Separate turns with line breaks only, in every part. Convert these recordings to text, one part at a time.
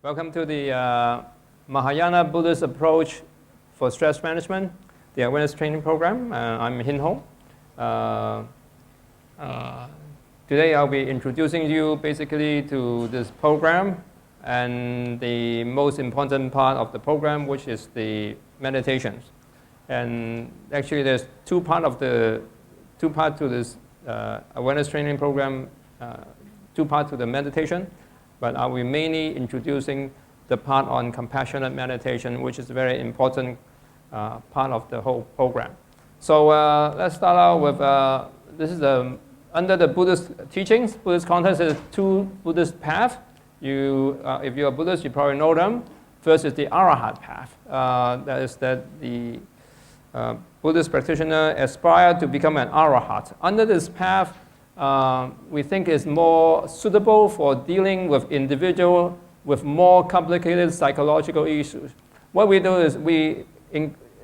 Welcome to the Mahayana Buddhist approach for stress management, the awareness training program. I'm Hin Ho. Today I'll be introducing you basically to this program and the most important part of the program, which is the meditations. And actually there's two parts to this awareness training program, two parts to the meditation. But I will be mainly introducing the part on compassionate meditation, which is a very important part of the whole program. So let's start out with, this is under the Buddhist teachings. Buddhist context is two Buddhist paths. If you're a Buddhist, you probably know them. First is the Arahat path. That is that the Buddhist practitioner aspire to become an Arahat. Under this path, we think is more suitable for dealing with individuals with more complicated psychological issues. What we do is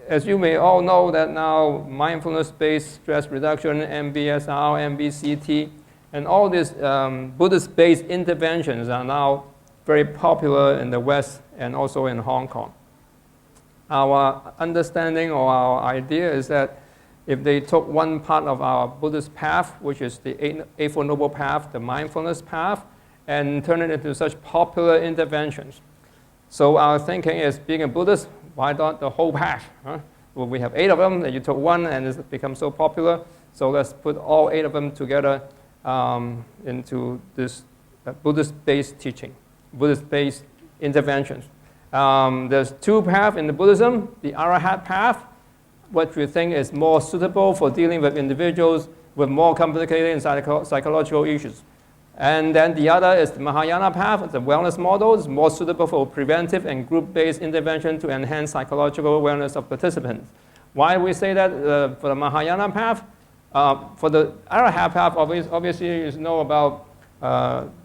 as you may all know that now mindfulness-based stress reduction, MBSR, MBCT, and all these Buddhist-based interventions are now very popular in the West and also in Hong Kong. Our understanding or our idea is that if they took one part of our Buddhist path, which is the Eightfold Noble Path, the mindfulness path, and turn it into such popular interventions. So our thinking is, being a Buddhist, why not the whole path? Huh? Well, we have 8 of them, and you took one, and it's become so popular. So let's put all 8 of them together into this Buddhist-based teaching, Buddhist-based interventions. There's 2 paths in the Buddhism, the Arahat path, what we think is more suitable for dealing with individuals with more complicated and psychological issues. And then the other is the Mahayana path, the wellness model, is more suitable for preventive and group-based intervention to enhance psychological awareness of participants. Why we say that for the Mahayana path? For the Arahat path, obviously you know about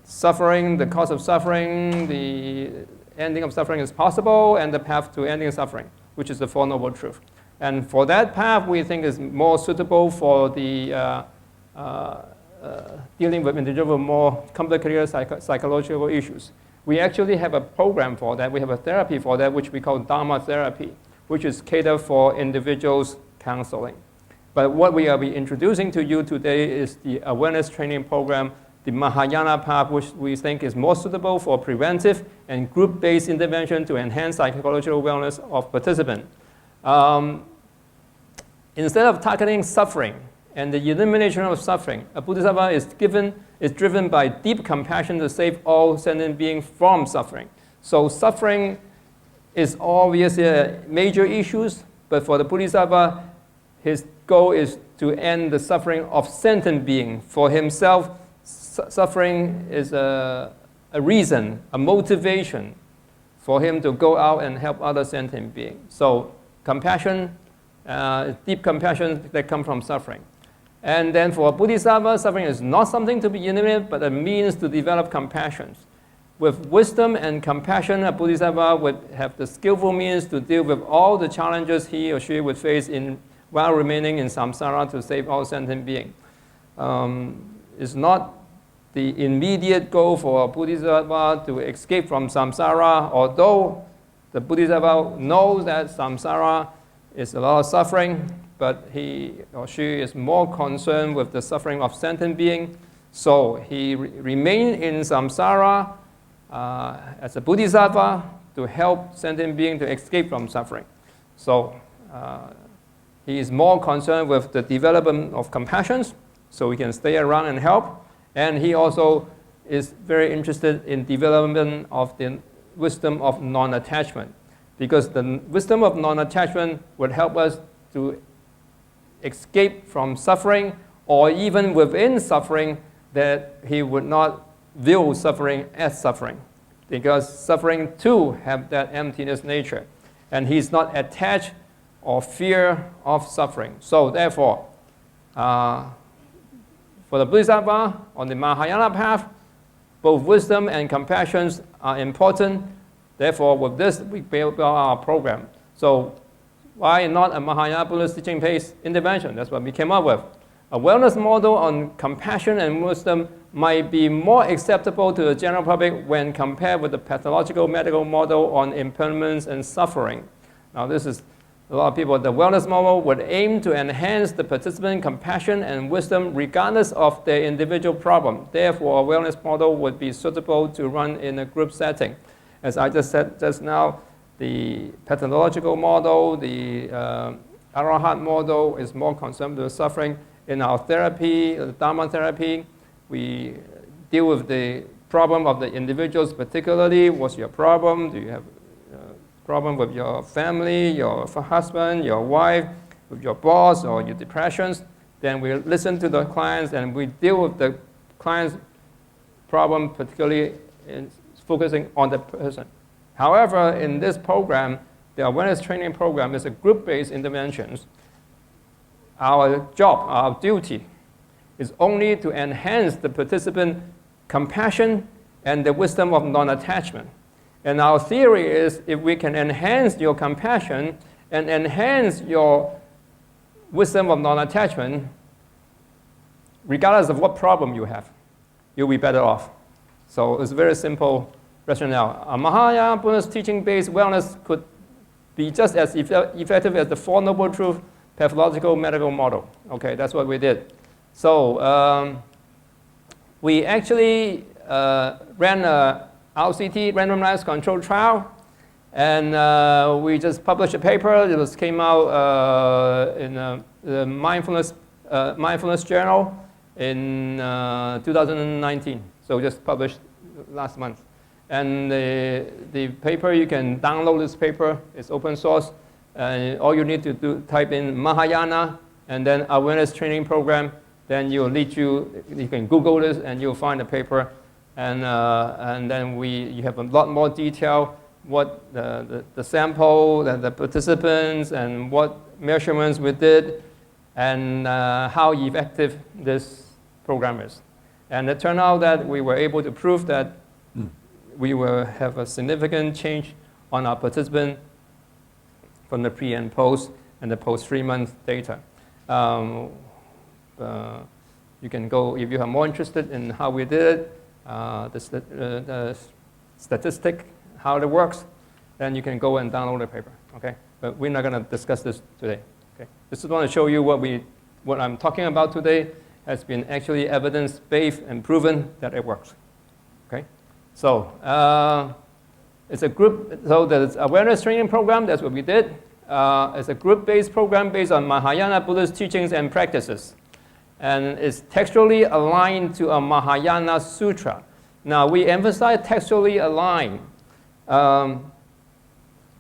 suffering, the cause of suffering, the ending of suffering is possible, and the path to ending suffering, which is the Four Noble Truths. And for that path, we think is more suitable for the dealing with individuals with more complicated psychological issues. We actually have a program for that. We have a therapy for that, which we call Dharma therapy, which is catered for individuals counseling. But what we will be introducing to you today is the awareness training program, the Mahayana path, which we think is more suitable for preventive and group-based intervention to enhance psychological wellness of participants. Instead of targeting suffering and the elimination of suffering, a Bodhisattva is driven by deep compassion to save all sentient beings from suffering. So suffering is obviously a major issue, but for the Bodhisattva, his goal is to end the suffering of sentient beings. For himself, suffering is a reason, a motivation for him to go out and help other sentient beings. So compassion, deep compassion that comes from suffering. And then for a Bodhisattva, suffering is not something to be eliminated, but a means to develop compassion. With wisdom and compassion, a Bodhisattva would have the skillful means to deal with all the challenges he or she would face while remaining in samsara to save all sentient beings. It's not the immediate goal for a Bodhisattva to escape from samsara, although the Bodhisattva knows that samsara is a lot of suffering, but he or she is more concerned with the suffering of sentient beings. So he remains in samsara as a Bodhisattva to help sentient beings to escape from suffering. So he is more concerned with the development of compassion, so he can stay around and help. And he also is very interested in development of the wisdom of non-attachment, because the wisdom of non-attachment would help us to escape from suffering, or even within suffering, that he would not view suffering as suffering, because suffering too have that emptiness nature, and he's not attached or fear of suffering. So therefore, for the Bodhisattva on the Mahayana path, both wisdom and compassion are important. Therefore, with this, we build our program. So why not a Mahayana Buddhist teaching-based intervention? That's what we came up with. A wellness model on compassion and wisdom might be more acceptable to the general public when compared with the pathological medical model on impairments and suffering. Now, this is a lot of people. The wellness model would aim to enhance the participant compassion and wisdom regardless of their individual problem. Therefore, a wellness model would be suitable to run in a group setting. As I just said just now, the pathological model, the Arahat model is more concerned with suffering. In our therapy, the Dharma therapy, we deal with the problem of the individuals particularly. What's your problem? Do you have a problem with your family, your husband, your wife, with your boss, or your depressions? Then we listen to the clients and we deal with the client's problem, particularly in focusing on the person. However, in this program, the awareness training program is a group-based interventions. Our job, our duty, is only to enhance the participant compassion and the wisdom of non-attachment. And our theory is if we can enhance your compassion and enhance your wisdom of non-attachment, regardless of what problem you have, you'll be better off. So it's a very simple rationale. A Mahayana Buddhist teaching-based wellness could be just as effective as the Four Noble Truths pathological medical model. Okay, that's what we did. So we actually ran a RCT, randomized controlled trial, and we just published a paper. It came out in the mindfulness journal in 2019. So just published last month. And the paper, you can download this paper. It's open source. And all you need to do, type in Mahayana and then awareness training program. Then you'll lead you can Google this and you'll find the paper. And then you have a lot more detail, what the sample, the participants, and what measurements we did, and how effective this program is. And it turned out that we were able to prove that we will have a significant change on our participant from the pre and post and the post 3-month data. You can go, if you are more interested in how we did it, the statistic, how it works, then you can go and download the paper, okay? But we're not going to discuss this today, okay? This is going to show you what I'm talking about today has been actually evidence-based and proven that it works, okay? So it's a group, so the awareness training program, that's what we did. It's a group-based program based on Mahayana Buddhist teachings and practices. And it's textually aligned to a Mahayana Sutra. Now, we emphasize textually aligned. Not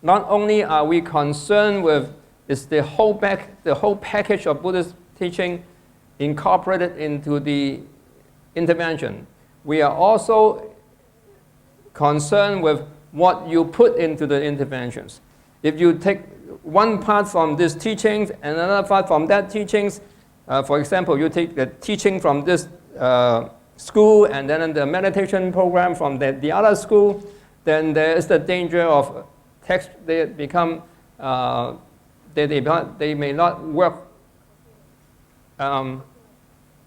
only are we concerned with is the whole package of Buddhist teaching incorporated into the intervention, we are also concerned with what you put into the interventions. If you take one part from these teachings and another part from that teachings, for example, you take the teaching from this school and then the meditation program from the other school, then there is the danger of text, they become, they may not work.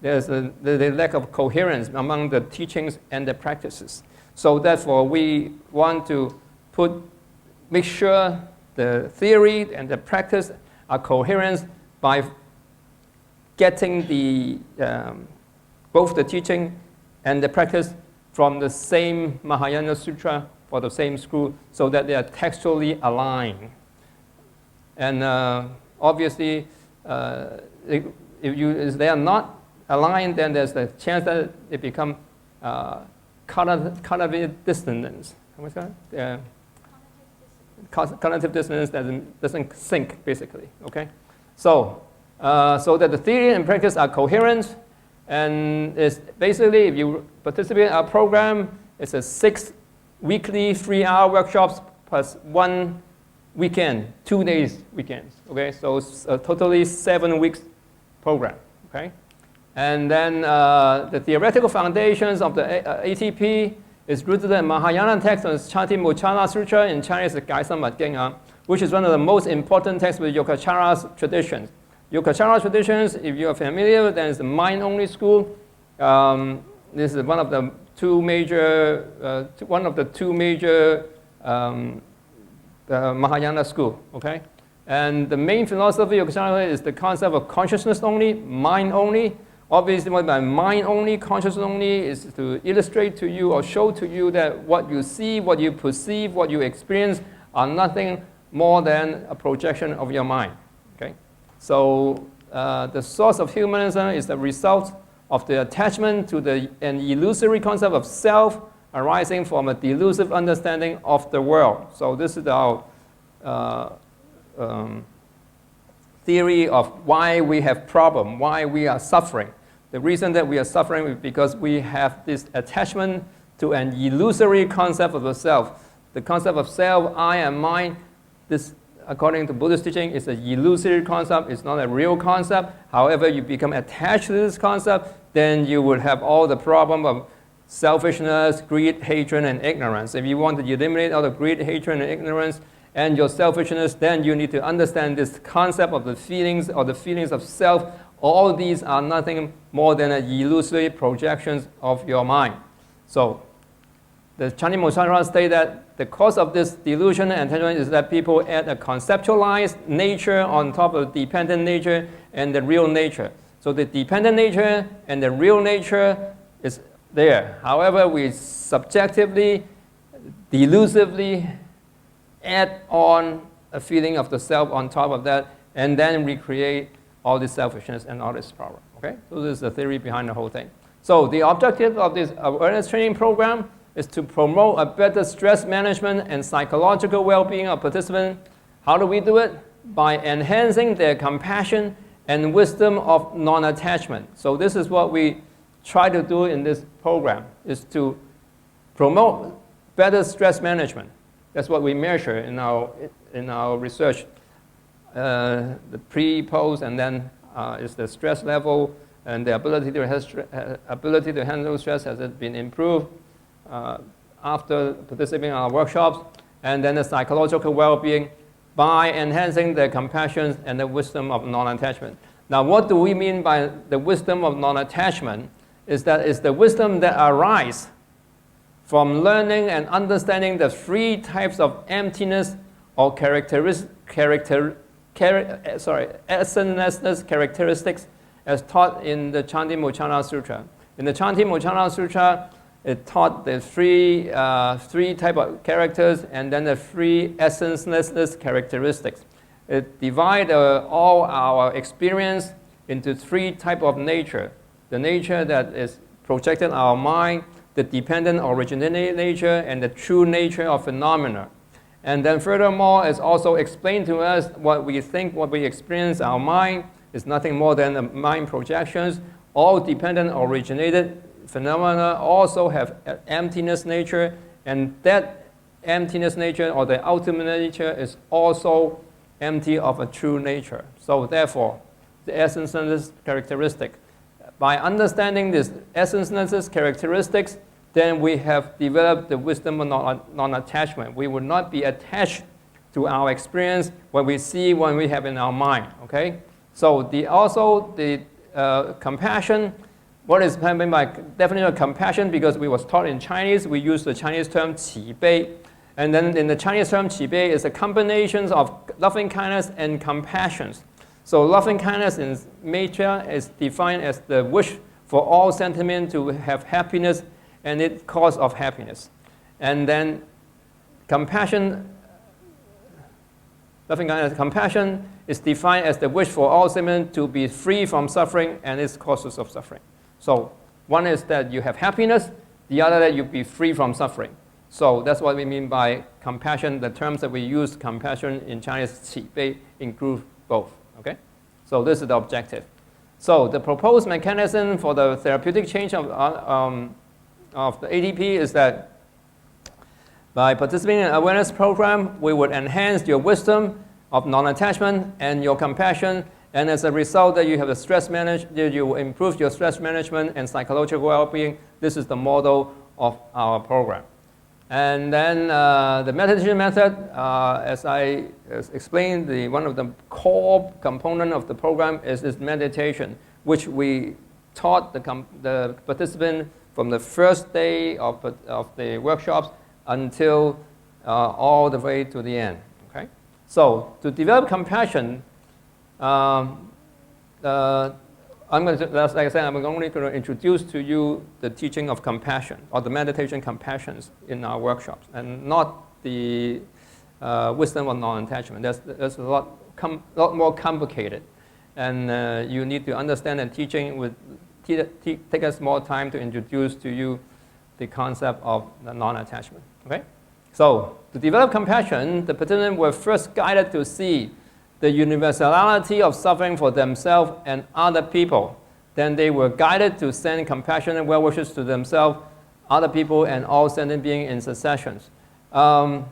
There's the lack of coherence among the teachings and the practices. So therefore, we want to make sure the theory and the practice are coherent by getting both the teaching and the practice from the same Mahayana Sutra for the same school so that they are textually aligned. And obviously, if they are not aligned, then there's the chance that it become cognitive dissonance. What's that? Cognitive dissonance doesn't sync, basically. Okay, so that the theory and practice are coherent, and it's basically if you participate in our program, it's a 6 weekly 3-hour workshops plus 1 weekend, 2 days weekends. Okay, so it's a totally 7 weeks program. Okay. And then the theoretical foundations of the ATP is rooted in Mahayana text on Chanti-Muchala Sutra. In Chinese, the Gaishan Mat Ging, which is one of the most important texts with Yogacara traditions. Yogacara traditions, if you are familiar, then it's the mind-only school. This is one of the two major Mahayana school. Okay, and the main philosophy of Yogacara is the concept of consciousness only, mind only. Obviously, what by mind only, consciousness only is to illustrate to you or show to you that what you see, what you perceive, what you experience are nothing more than a projection of your mind. Okay, so the source of humanism is the result of the attachment to an illusory concept of self arising from a delusive understanding of the world. So this is our theory of why we have problem, why we are suffering. The reason that we are suffering is because we have this attachment to an illusory concept of the self. The concept of self, I and mine, this, according to Buddhist teaching, is an illusory concept. It's not a real concept. However, you become attached to this concept, then you will have all the problem of selfishness, greed, hatred, and ignorance. If you want to eliminate all the greed, hatred, and ignorance, and your selfishness, then you need to understand this concept of the feelings or the feelings of self. All these are nothing more than an illusory projections of your mind. So the Chinese Mahayana state that the cause of this delusion and attachment is that people add a conceptualized nature on top of dependent nature and the real nature. So the dependent nature and the real nature is there. However, we subjectively, delusively add on a feeling of the self on top of that, and then recreate all this selfishness and all this problem. Okay? So this is the theory behind the whole thing. So the objective of this awareness training program is to promote a better stress management and psychological well-being of participants. How do we do it? By enhancing their compassion and wisdom of non-attachment. So this is what we try to do in this program, is to promote better stress management. That's what we measure in our research. The pre, post, and then is the stress level and the ability to handle stress, has it been improved after participating in our workshops, and then the psychological well-being by enhancing the compassion and the wisdom of non-attachment. Now, what do we mean by the wisdom of non-attachment? Is that it's the wisdom that arises from learning and understanding the three types of emptiness or essencelessness characteristics as taught in the Chanti-Moccana Sutra. In the Chanti-Moccana Sutra, it taught the three type of characters and then the three essencelessness characteristics. It divides all our experience into three type of nature. The nature that is projected in our mind, the dependent originating nature, and the true nature of phenomena. And then furthermore, it's also explained to us what we think, what we experience, our mind is nothing more than the mind projections. All dependent originated phenomena also have an emptiness nature, and that emptiness nature or the ultimate nature is also empty of a true nature. So therefore, the essenceless characteristic. By understanding this essenceless characteristics, then we have developed the wisdom of non-attachment. We will not be attached to our experience, what we see, when we have in our mind. Okay? So the compassion. What is meant by definition of compassion? Because we was taught in Chinese, we use the Chinese term 慈悲. And then in the Chinese term 慈悲is a combination of loving kindness and compassion. So loving kindness in nature is defined as the wish for all sentiment to have happiness and its cause of happiness. And then compassion, loving kindness, compassion is defined as the wish for all sentiment to be free from suffering and its causes of suffering. So one is that you have happiness, the other that you be free from suffering. So that's what we mean by compassion. The terms that we use, compassion in Chinese, 慈悲, include both. Okay? So this is the objective. So the proposed mechanism for the therapeutic change of the ADP is that by participating in an awareness program, we would enhance your wisdom of non-attachment and your compassion, and as a result that you have a stress management, you will improve your stress management and psychological well-being. This is the model of our program. And then the meditation method, as I explained, one of the core component of the program is this meditation, which we taught the participant from the first day of the workshops until all the way to the end. Okay? So to develop compassion, I'm going to, like I said, I'm only going to introduce to you the teaching of compassion or the meditation compassions in our workshops, and not the wisdom of non-attachment. That's a lot more complicated, and you need to understand that teaching would take us more time to introduce to you the concept of the non-attachment. Okay, so to develop compassion, the participants were first guided to see the universality of suffering for themselves and other people. Then they were guided to send compassionate well wishes to themselves, other people, and all sentient beings in successions. There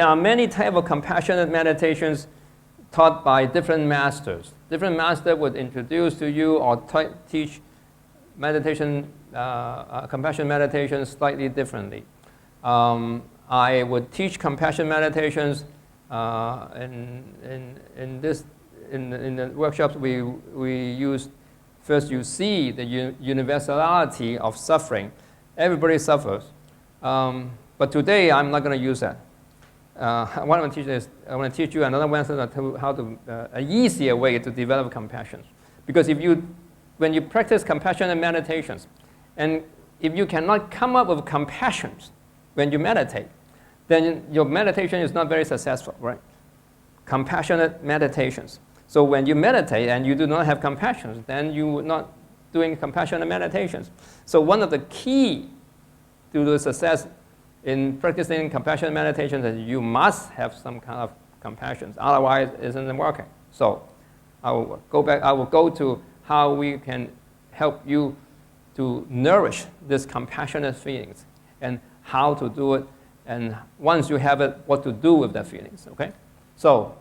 are many types of compassionate meditations taught by different masters. Different masters would introduce to you or teach meditation, compassion meditation slightly differently. I would teach compassion meditations in the workshops. We use first you see the universality of suffering. Everybody suffers, but today I'm not going to use that. What I want to teach is I want to teach you another method of how to an easier way to develop compassion. Because when you practice compassionate meditations, and if you cannot come up with compassions when you meditate, then your meditation is not very successful, right? Compassionate meditations. So when you meditate and you do not have compassion, then you are not doing compassionate meditations. So one of the key to the success in practicing compassionate meditation is you must have some kind of compassion. Otherwise, it isn't working. So I will go to how we can help you to nourish these compassionate feelings and how to do it. And once you have it, what to do with the feelings, okay? So,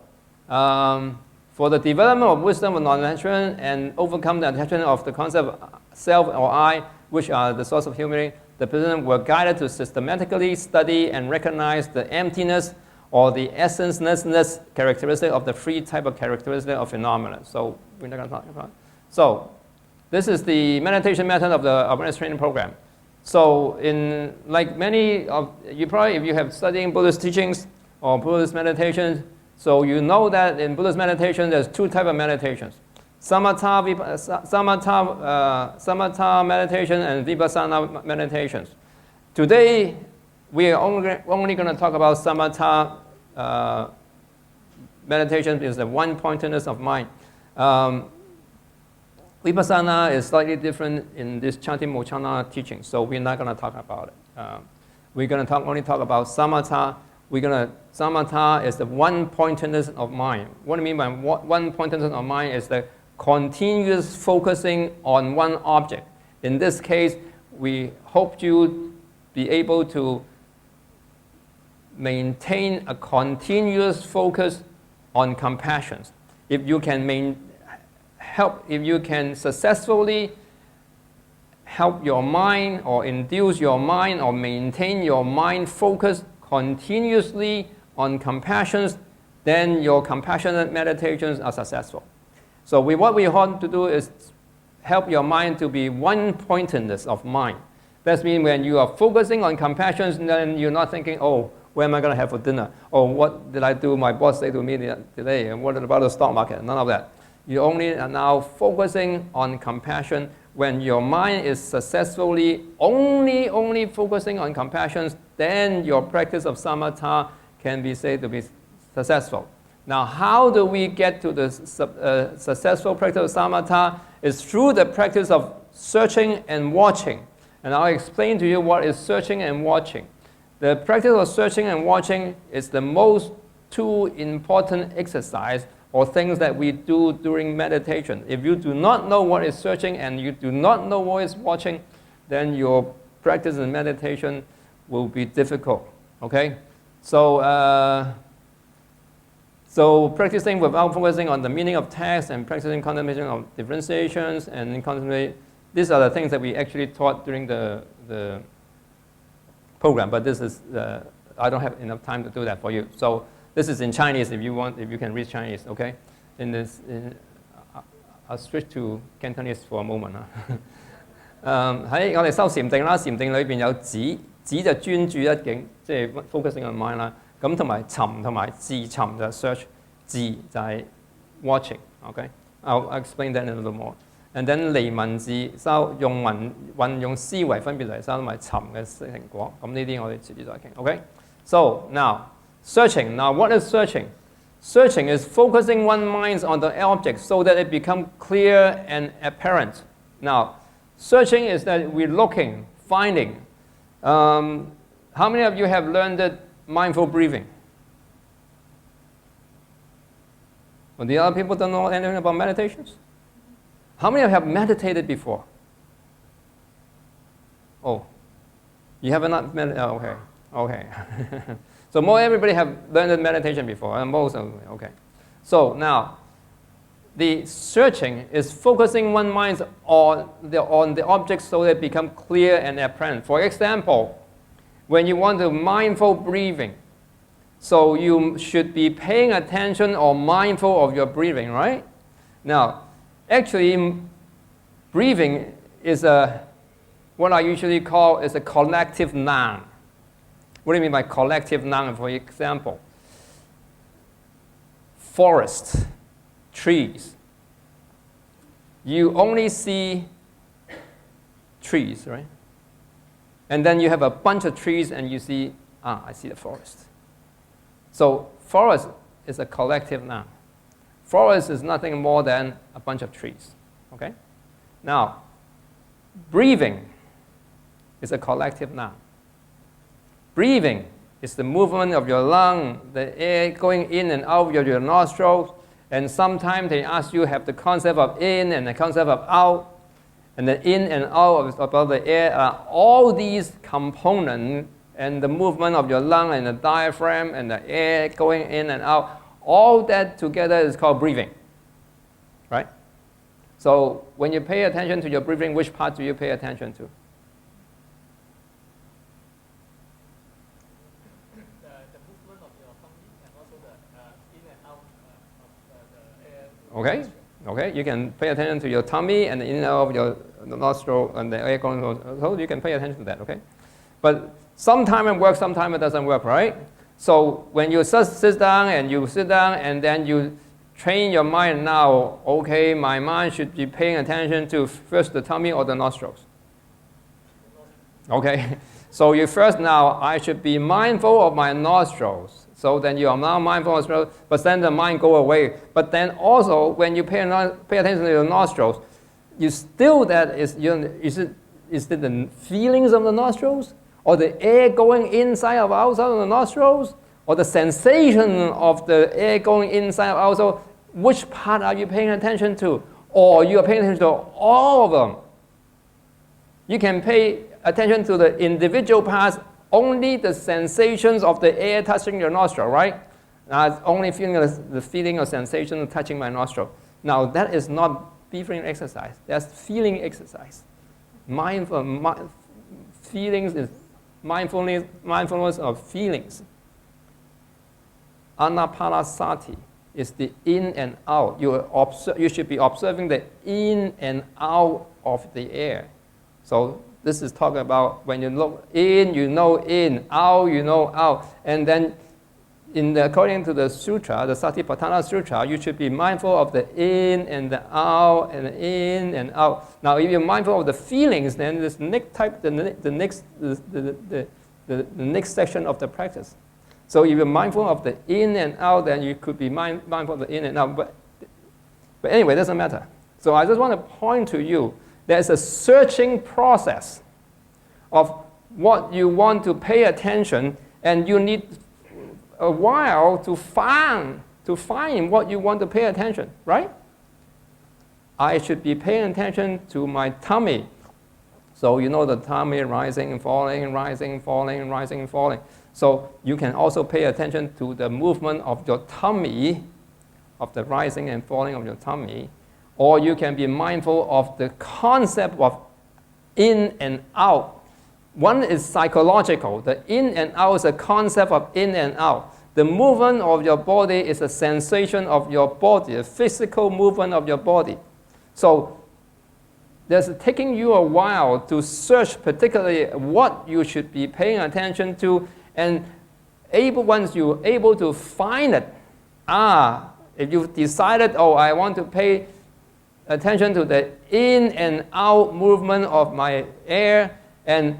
for the development of wisdom of non-attachment and overcome the attachment of the concept of self or I, which are the source of humanity, the participants were guided to systematically study and recognize the emptiness or the essencelessness characteristic of the three type of characteristic of phenomena. So, we're not going to talk about it. So, this is the meditation method of the awareness training program. So, in like many of you probably, if you have studying Buddhist teachings or Buddhist meditations, so you know that in Buddhist meditation there's two types of meditations: samatha meditation and vipassana meditations. Today we are only going to talk about samatha meditation, is the one-pointedness of mind. Vipassana is slightly different in this Chanti Mochana teaching, so we're not going to talk about it. We're going to only talk about samatha. Samatha is the one-pointedness of mind. What I mean by one-pointedness of mind is the continuous focusing on one object. In this case, we hope you be able to maintain a continuous focus on compassion. If you can if you can successfully help your mind or induce your mind or maintain your mind focus continuously on compassion, then your compassionate meditations are successful. So what we want to do is help your mind to be one-pointedness of mind. That means when you are focusing on compassion, then you're not thinking, oh, where am I going to have for dinner? Or what did I do? My boss say to me today, and what about the stock market? None of that. You only are now focusing on compassion. When your mind is successfully only focusing on compassion, then your practice of samatha can be said to be successful. Now, how do we get to the successful practice of samatha? Is through the practice of searching and watching. And I'll explain to you what is searching and watching. The practice of searching and watching is the most two important exercise or things that we do during meditation. If you do not know what is searching and you do not know what is watching, then your practice in meditation will be difficult. Okay? So practicing without focusing on the meaning of text and practicing contemplation of differentiations and contemplate, these are the things that we actually taught during the program, but this is, I don't have enough time to do that for you. So this is in Chinese if you can read Chinese, okay? I'll switch to Cantonese for a moment. 喺我哋修禪定啦，禪定裏邊有止，止就專注一境，即係 focusing on mind 啦。咁同埋尋同埋自尋就 search， 自就係 watching，OK？ I'll explain that in a little more. And then 離文字修用運用思維分別嚟修同埋尋嘅成果。咁呢啲我哋遲啲再傾。OK？ So now searching. Now what is searching? Searching is focusing one's mind on the object so that it becomes clear and apparent. Now, searching is that we're looking, finding. How many of you have learned mindful breathing? Well, the other people don't know anything about meditations? How many of you have meditated before? Oh, you have not meditated? Oh, okay, okay. So everybody have learned meditation before, and most of them, okay. So now, the searching is focusing one's mind on the object so that it becomes clear and apparent. For example, when you want to mindful breathing, so you should be paying attention or mindful of your breathing, right? Now, actually, breathing is what I usually call is a collective noun. What do you mean by collective noun? For example, forest, trees. You only see trees, right? And then you have a bunch of trees and you see, I see the forest. So forest is a collective noun. Forest is nothing more than a bunch of trees, okay? Now, breathing is a collective noun. Breathing is the movement of your lung, the air going in and out of your nostrils. And sometimes they ask you have the concept of in and the concept of out. And the in and out of the air are all these components and the movement of your lung and the diaphragm and the air going in and out. All that together is called breathing, right? So when you pay attention to your breathing, which part do you pay attention to? Okay, okay. You can pay attention to your tummy and the in and out of your nostril and the air going on. So you can pay attention to that, okay? But sometimes it works, sometimes it doesn't work, right? So when you sit down and then you train your mind now, okay, my mind should be paying attention to first the tummy or the nostrils. Okay, so you first now, I should be mindful of my nostrils. So then you are now mindful of nostrils, but then the mind go away. But then also, when you pay attention to your nostrils, you still is it the feelings of the nostrils? Or the air going inside or outside of the nostrils? Or the sensation of the air going inside or outside? Which part are you paying attention to? Or you are paying attention to all of them? You can pay attention to the individual parts, only the sensations of the air touching your nostril, right? Now, only feeling the feeling or sensation of touching my nostril. Now, that is not breathing exercise. That's feeling exercise. Feelings is mindfulness of feelings. Anapanasati is the in and out. You should be observing the in and out of the air. So this is talking about when you look in, you know in, out, you know out. And then according to the sutra, the Satipatthana Sutra, you should be mindful of the in and the out and the in and out. Now, if you're mindful of the feelings, then this next type, the next section of the practice. So if you're mindful of the in and out, then you could be mindful of the in and out. But anyway, it doesn't matter. So I just want to point to you, there's a searching process of what you want to pay attention, and you need a while to find what you want to pay attention, right? I should be paying attention to my tummy. So you know the tummy rising and falling, rising, falling, rising, falling. So you can also pay attention to the movement of your tummy, of the rising and falling of your tummy. Or you can be mindful of the concept of in and out. One is psychological. The in and out is a concept of in and out. The movement of your body is a sensation of your body, a physical movement of your body. So there's taking you a while to search particularly what you should be paying attention to, and once you're able to find it, if you've decided, oh, I want to pay attention to the in and out movement of my air, and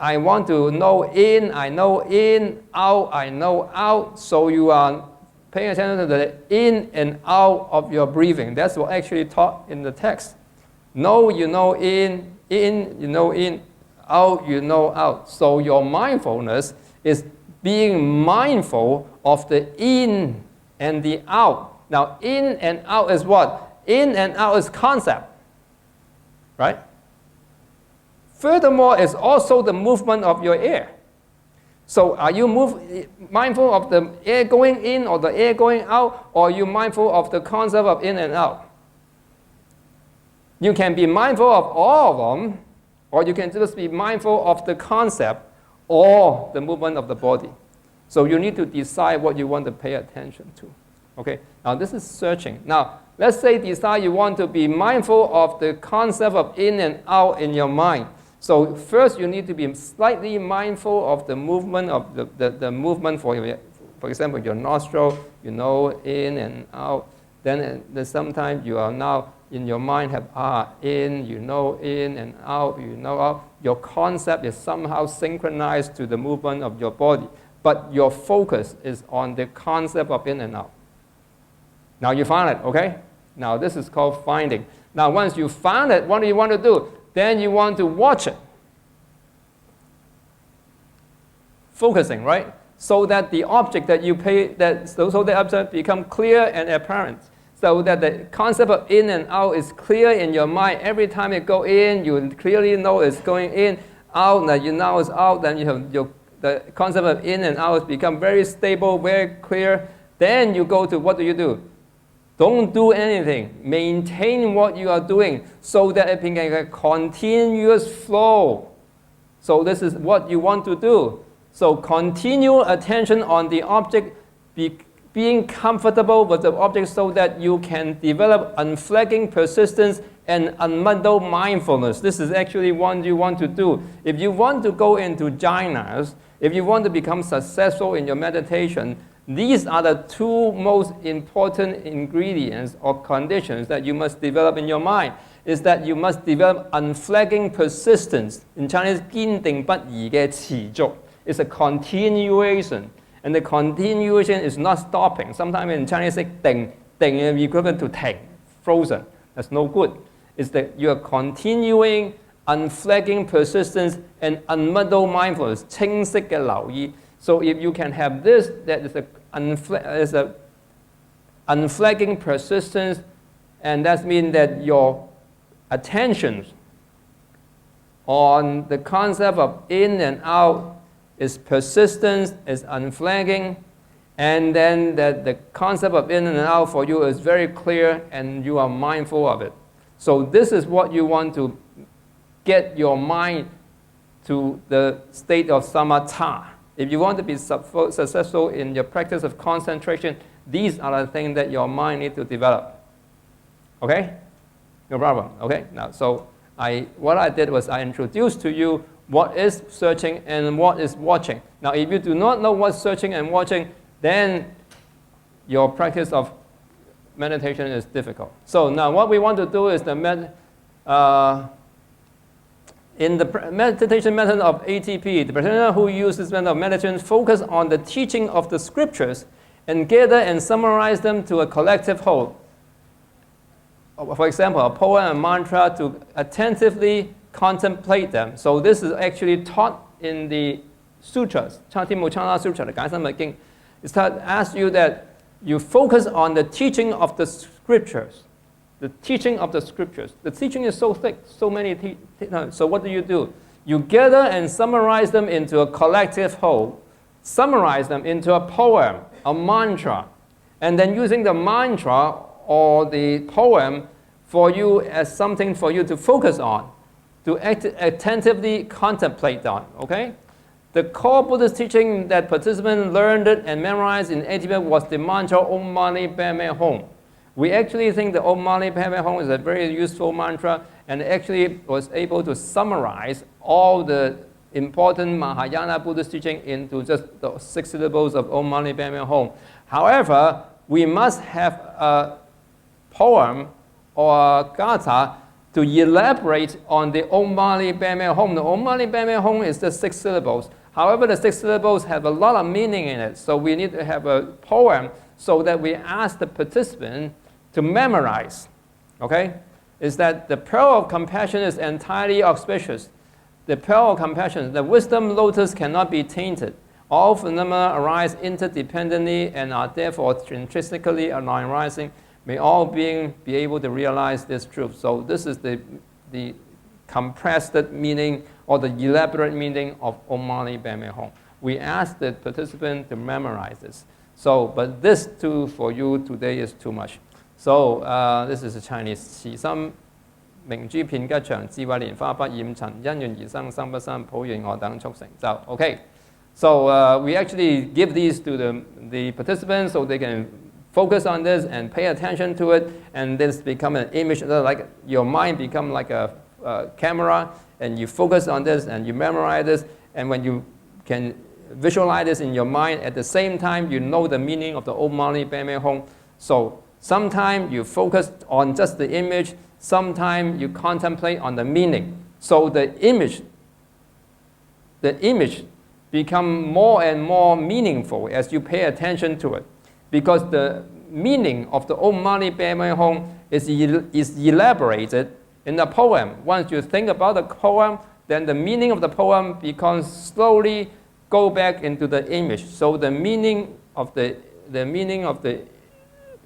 I want to know in, I know in, out, I know out. So you are paying attention to the in and out of your breathing. That's what actually taught in the text. No, you know in, you know in, out, you know out. So your mindfulness is being mindful of the in and the out. Now, in and out is what? In and out is concept, right? Furthermore, it's also the movement of your air. So are you mindful of the air going in or the air going out, or are you mindful of the concept of in and out? You can be mindful of all of them, or you can just be mindful of the concept or the movement of the body. So you need to decide what you want to pay attention to. Okay, now this is searching. Now, let's say decide you want to be mindful of the concept of in and out in your mind. So first you need to be slightly mindful of the movement of the movement for example, your nostril, you know, in and out. Then sometimes you are now in your mind have in, you know in, and out, you know out. Your concept is somehow synchronized to the movement of your body, but your focus is on the concept of in and out. Now you found it, okay? Now this is called finding. Now once you found it, what do you want to do? Then you want to watch it. Focusing, right? So that the object that you pay, so the object become clear and apparent. So that the concept of in and out is clear in your mind. Every time it go in, you clearly know it's going in. Out, now you know it's out. Then you have the concept of in and out become very stable, very clear. Then you go to what do? Don't do anything. Maintain what you are doing so that it becomes a continuous flow. So this is what you want to do. So continue attention on the object, being comfortable with the object so that you can develop unflagging persistence and unmuddled mindfulness. This is actually what you want to do. If you want to go into jhanas, if you want to become successful in your meditation, these are the two most important ingredients or conditions that you must develop in your mind. Is that you must develop unflagging persistence. In Chinese, 堅定不移嘅持續. It's a continuation. And the continuation is not stopping. Sometimes in Chinese, say 定is equivalent to 停, frozen. That's no good. It's that you are continuing unflagging persistence and unmuddled mindfulness, 清晰嘅留意. So if you can have this, that is a unflagging persistence, and that means that your attention on the concept of in and out is persistent, is unflagging, and then that the concept of in and out for you is very clear and you are mindful of it. So this is what you want to get your mind to the state of samatha. If you want to be successful in your practice of concentration, these are the things that your mind needs to develop. Okay? No problem. Okay? Now, so what I did was I introduced to you what is searching and what is watching. Now, if you do not know what's searching and watching, then your practice of meditation is difficult. So now what we want to do is in the meditation method of ATP, the practitioner who uses this method of meditation focus on the teaching of the scriptures and gather and summarize them to a collective whole. For example, a poem and mantra to attentively contemplate them. So this is actually taught in the sutras, Chantimochala Sutra, the Gaisama King. It asks you that you focus on the teaching of the scriptures. The teaching of the scriptures. The teaching is so thick, so many. So what do? You gather and summarize them into a collective whole. Summarize them into a poem, a mantra, and then using the mantra or the poem for you as something for you to focus on. to attentively contemplate on, okay? The core Buddhist teaching that participants learned and memorized in Tibet was the mantra Om Mani Padme Hum. We actually think the Om Mani Padme Hum is a very useful mantra, and actually was able to summarize all the important Mahayana Buddhist teaching into just the 6 syllables of Om Mani Padme Hum. However, we must have a poem or a gatha to elaborate on the Om Mani Padme Hum. The Om Mani Padme Hum is the 6 syllables. However, the 6 syllables have a lot of meaning in it, so we need to have a poem so that we ask the participant to memorize, okay? Is that the pearl of compassion is entirely auspicious. The pearl of compassion, the wisdom lotus cannot be tainted. All phenomena arise interdependently and are therefore intrinsically arising. May all beings be able to realize this truth. So this is the compressed meaning or the elaborate meaning of Om Mani Padme Hum. We ask the participant to memorize this. So, but this too for you today is too much. So this is Chinese. 慈心明珠片吉祥，智慧蓮花不染塵，因緣而生，生不生，普願我等速成就。Okay, so we actually give these to the participants so they can focus on this and pay attention to it, and this become an image, like your mind become like a camera, and you focus on this and you memorize this, and when you can visualize this in your mind, at the same time you know the meaning of the Om Mani Padme Hum. So sometimes you focus on just the image, sometimes you contemplate on the meaning. So the image become more and more meaningful as you pay attention to it, because the meaning of the Om Mani Padme Hum is elaborated in the poem. Once you think about the poem, then the meaning of the poem becomes slowly go back into the image. So the meaning of the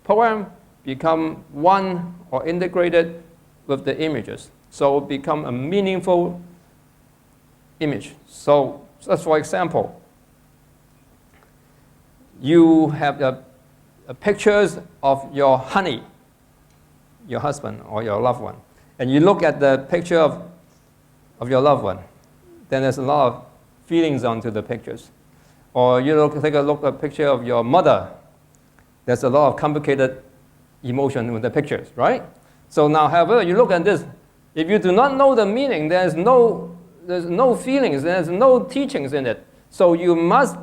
poem become one or integrated with the images. So become a meaningful image. So just for example, you have pictures of your honey, your husband or your loved one, and you look at the picture of your loved one, then there's a lot of feelings onto the pictures. Or you take a look at a picture of your mother, there's a lot of complicated emotion with the pictures, right? So now, however, you look at this, if you do not know the meaning, there's no feelings, there's no teachings in it. So you must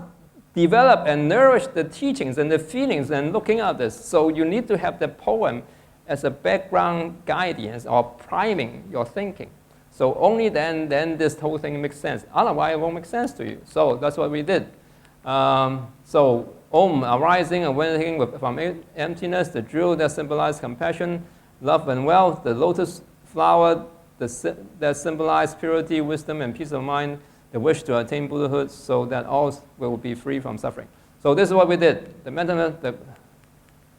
develop and nourish the teachings and the feelings and looking at this. So you need to have the poem as a background guidance or priming your thinking. So only then this whole thing makes sense. Otherwise, it won't make sense to you. So that's what we did. So Om arising and awakening from emptiness, the jewel that symbolizes compassion, love and wealth, the lotus flower that symbolizes purity, wisdom, and peace of mind, the wish to attain Buddhahood, so that all will be free from suffering. So this is what we did.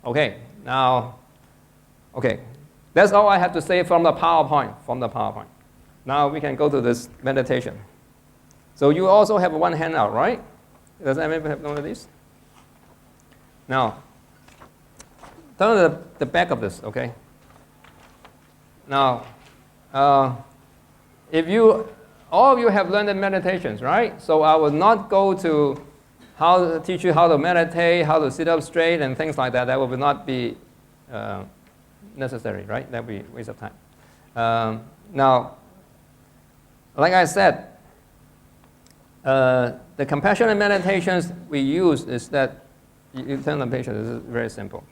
Okay, now, okay, that's all I have to say from the PowerPoint. Now we can go to this meditation. So you also have one handout, right? Does anyone have one of these? Now, turn to the back of this, okay? Now, all of you have learned the meditations, right? So I will not go to teach you how to meditate, how to sit up straight, and things like that. That will not be necessary, right? That would be a waste of time. Now, like I said, the compassionate meditations we use is that, you turn the page, this is very simple.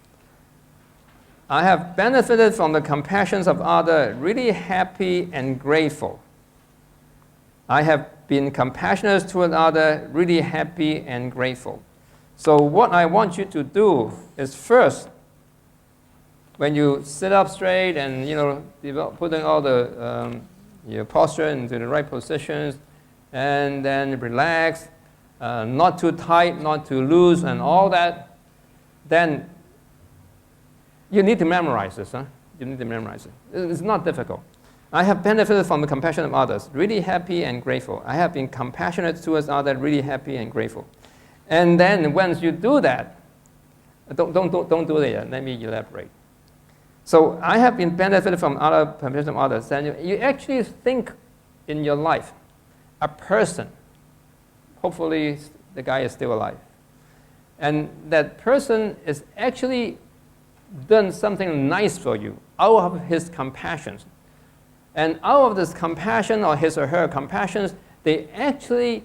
I have benefited from the compassions of others, really happy and grateful. I have been compassionate toward others, really happy and grateful. So what I want you to do is first, when you sit up straight and putting all the your posture into the right positions, and then relax, not too tight, not too loose, and all that, then you need to memorize this. You need to memorize it. It's not difficult. I have benefited from the compassion of others, really happy and grateful. I have been compassionate towards others, really happy and grateful. And then once you do that, don't do it yet. Let me elaborate. So I have been benefited from compassion of others. And you actually think in your life, a person, hopefully the guy is still alive, and that person is actually done something nice for you out of his compassion. And out of this compassion, or his or her compassion, they actually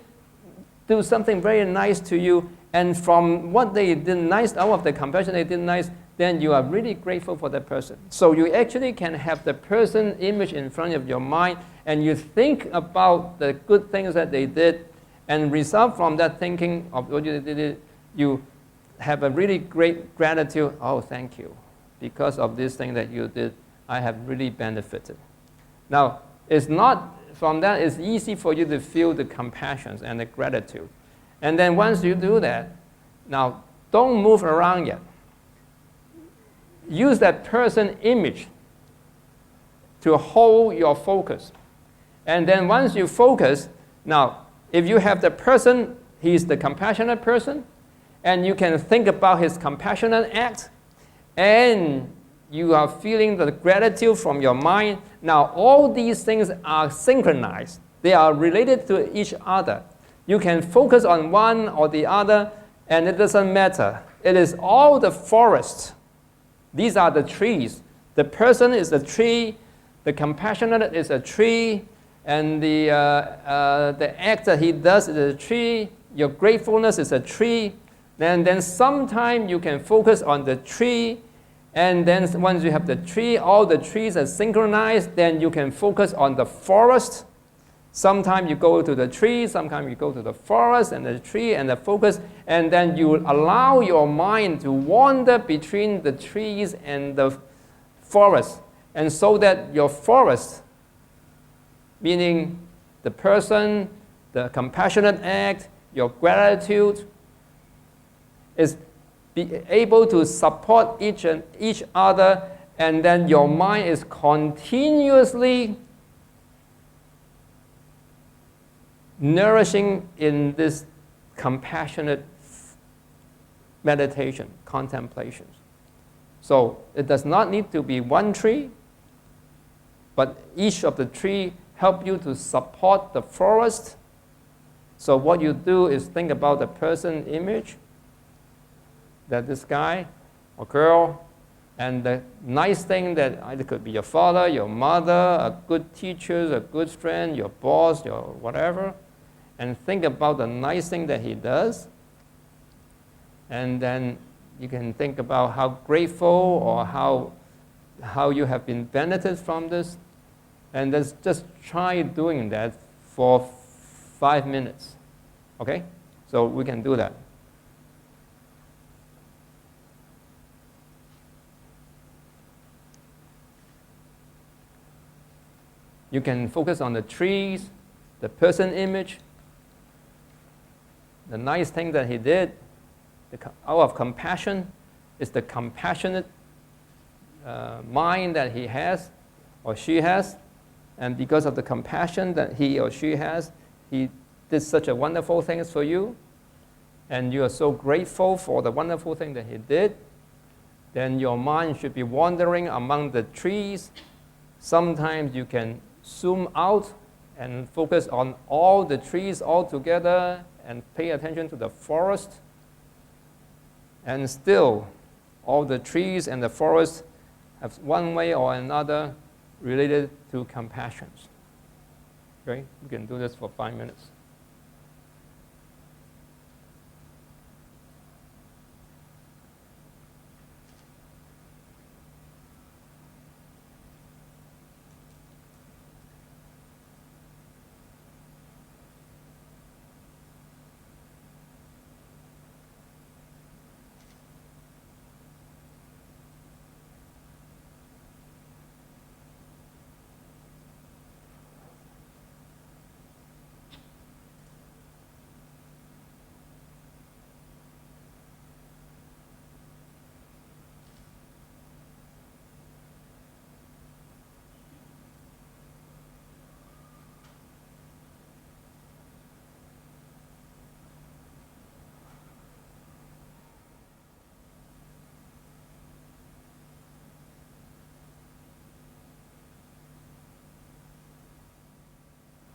do something very nice to you. And from what they did nice, out of the compassion they did nice, then you are really grateful for that person. So you actually can have the person image in front of your mind, and you think about the good things that they did, and result from that thinking of what you did, you have a really great gratitude. Oh, thank you. Because of this thing that you did, I have really benefited. Now, it's not, from that, it's easy for you to feel the compassion and the gratitude. And then once you do that, now don't move around yet. Use that person image to hold your focus. And then once you focus, now if you have the person, he's the compassionate person, and you can think about his compassionate act, and you are feeling the gratitude from your mind. Now all these things are synchronized. They are related to each other. You can focus on one or the other, and it doesn't matter. It is all the forest. These are the trees. The person is a tree, the compassionate is a tree, and the act that he does is a tree. Your gratefulness is a tree. Then sometime you can focus on the tree, and then once you have the tree, all the trees are synchronized, then you can focus on the forest. Sometimes you go to the tree, sometimes you go to the forest and the tree and the focus, and then you allow your mind to wander between the trees and the forest. And so that your forest, meaning the person, the compassionate act, your gratitude, is be able to support each other, and then your mind is continuously nourishing in this compassionate meditation, contemplation. So it does not need to be one tree, but each of the tree help you to support the forest. So what you do is think about the person image, that this guy or girl, and the nice thing that it could be your father, your mother, a good teacher, a good friend, your boss, your whatever, and think about the nice thing that he does. And then you can think about how grateful or how you have been benefited from this. And just try doing that for 5 minutes. Okay? So we can do that. You can focus on the trees, the person image, the nice thing that he did. Out of compassion is the compassionate mind that he has or she has. And because of the compassion that he or she has, he did such a wonderful things for you. And you are so grateful for the wonderful thing that he did. Then your mind should be wandering among the trees. Sometimes you can zoom out and focus on all the trees all together and pay attention to the forest. And still, all the trees and the forest have one way or another related to compassion. Okay? You can do this for 5 minutes.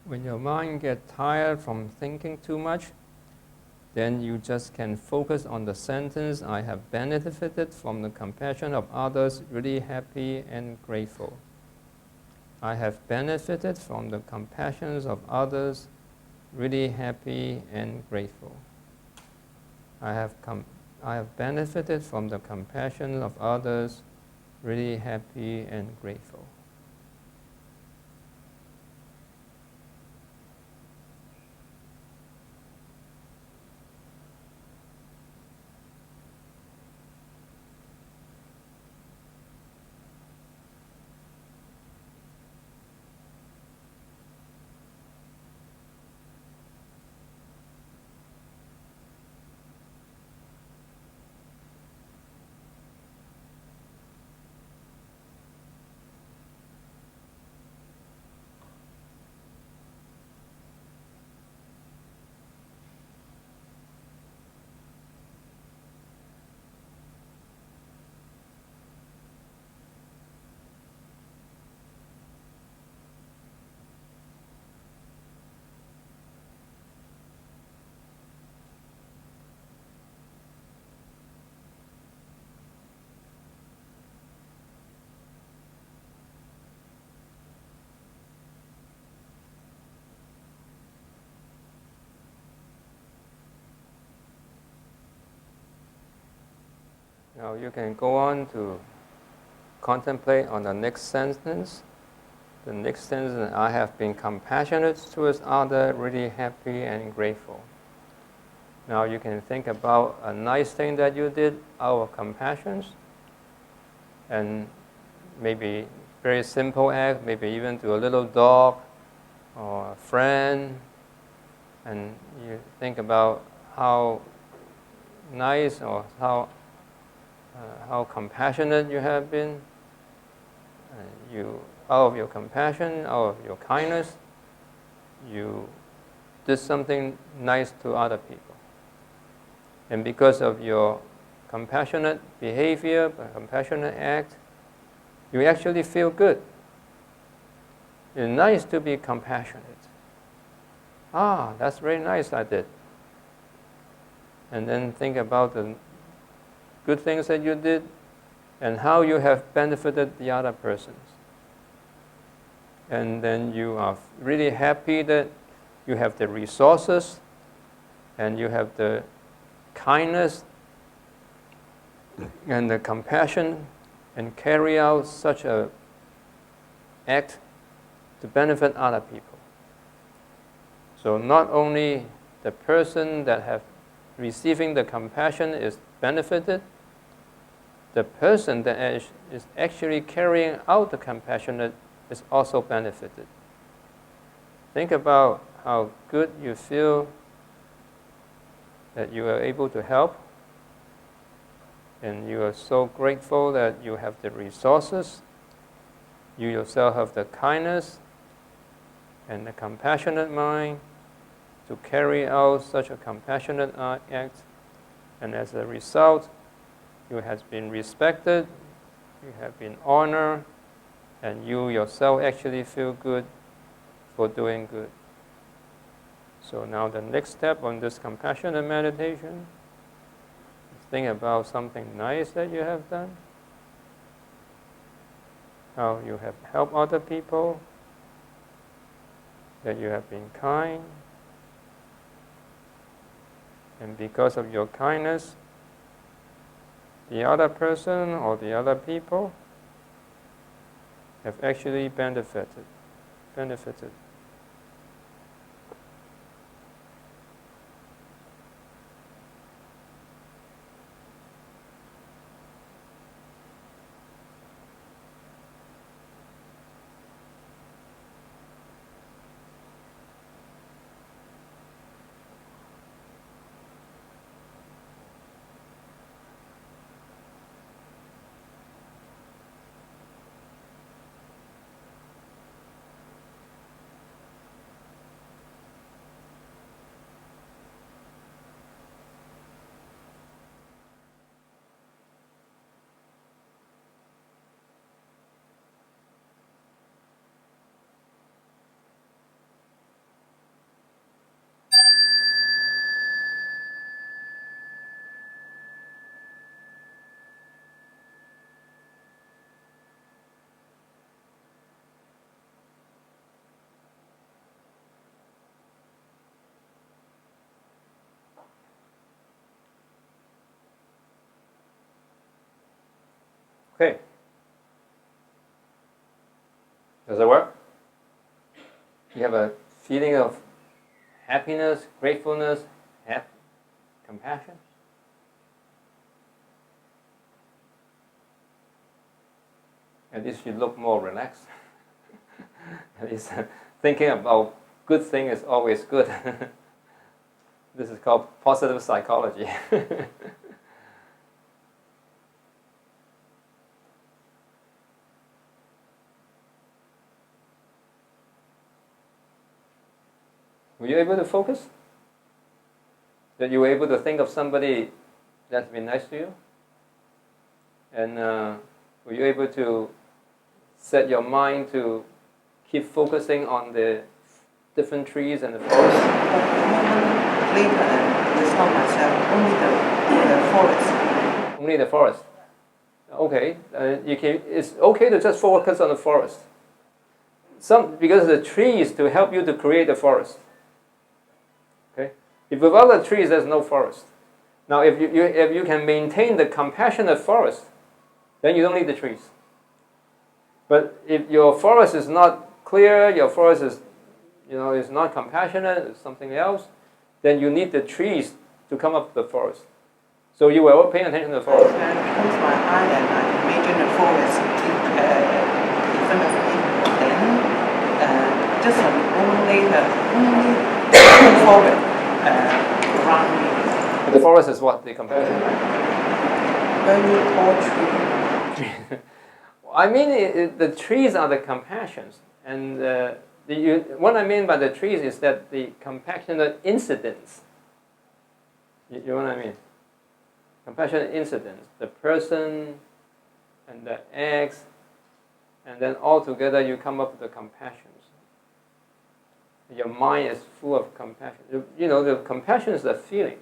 when your mind gets tired from thinking too much, then you just can focus on the sentence, I have benefited from the compassion of others, really happy and grateful. I have benefited from the compassions of others, really happy and grateful. I have benefited from the compassion of others, really happy and grateful. Now you can go on to contemplate on the next sentence. The next sentence, I have been compassionate towards others, really happy and grateful. Now you can think about a nice thing that you did out of compassion, and maybe very simple act, maybe even to a little dog or a friend, and you think about how nice or how compassionate you have been. You, out of your compassion, out of your kindness, you did something nice to other people. And because of your compassionate behavior, compassionate act, you actually feel good. It's nice to be compassionate. Ah, that's very nice I did. And then think about the good things that you did and how you have benefited the other persons. And then you are really happy that you have the resources and you have the kindness and the compassion and carry out such an act to benefit other people. So not only the person that have receiving the compassion is benefited, the person that is actually carrying out the compassion is also benefited. Think about how good you feel that you are able to help, and you are so grateful that you have the resources, you yourself have the kindness and the compassionate mind to carry out such a compassionate act, and as a result, you have been respected, you have been honored, and you yourself actually feel good for doing good. So now the next step on this compassionate meditation is think about something nice that you have done, how you have helped other people, that you have been kind, and because of your kindness, the other person or the other people have actually benefited. Okay. Does it work? You have a feeling of happiness, gratefulness, compassion? At least you look more relaxed. At least thinking about good thing is always good. This is called positive psychology. Were you able to focus? That you were able to think of somebody that's been nice to you? And were you able to set your mind to keep focusing on the different trees and the forest?
Later, it's not myself, only the forest.
Only the forest. Okay, it's okay to just focus on the forest. Because the trees to help you to create the forest. Okay, if without the trees, there's no forest. Now, if you can maintain the compassionate forest, then you don't need the trees. But if your forest is not clear, your forest is, is not compassionate, it's something else, then you need the trees to come up with the forest. So you were paying attention to the forest.
I close my eye and I imagine the forest in front of me. Then, just a moment later, only the forest around me.
The forest is what? The compassion?
Very tall tree.
I mean, the trees are the compassions. And what I mean by the trees is that the compassionate incidents. You know what I mean? Compassionate incidents. The person and the acts, and then all together you come up with the compassions. Your mind is full of compassion. The compassion is the feeling.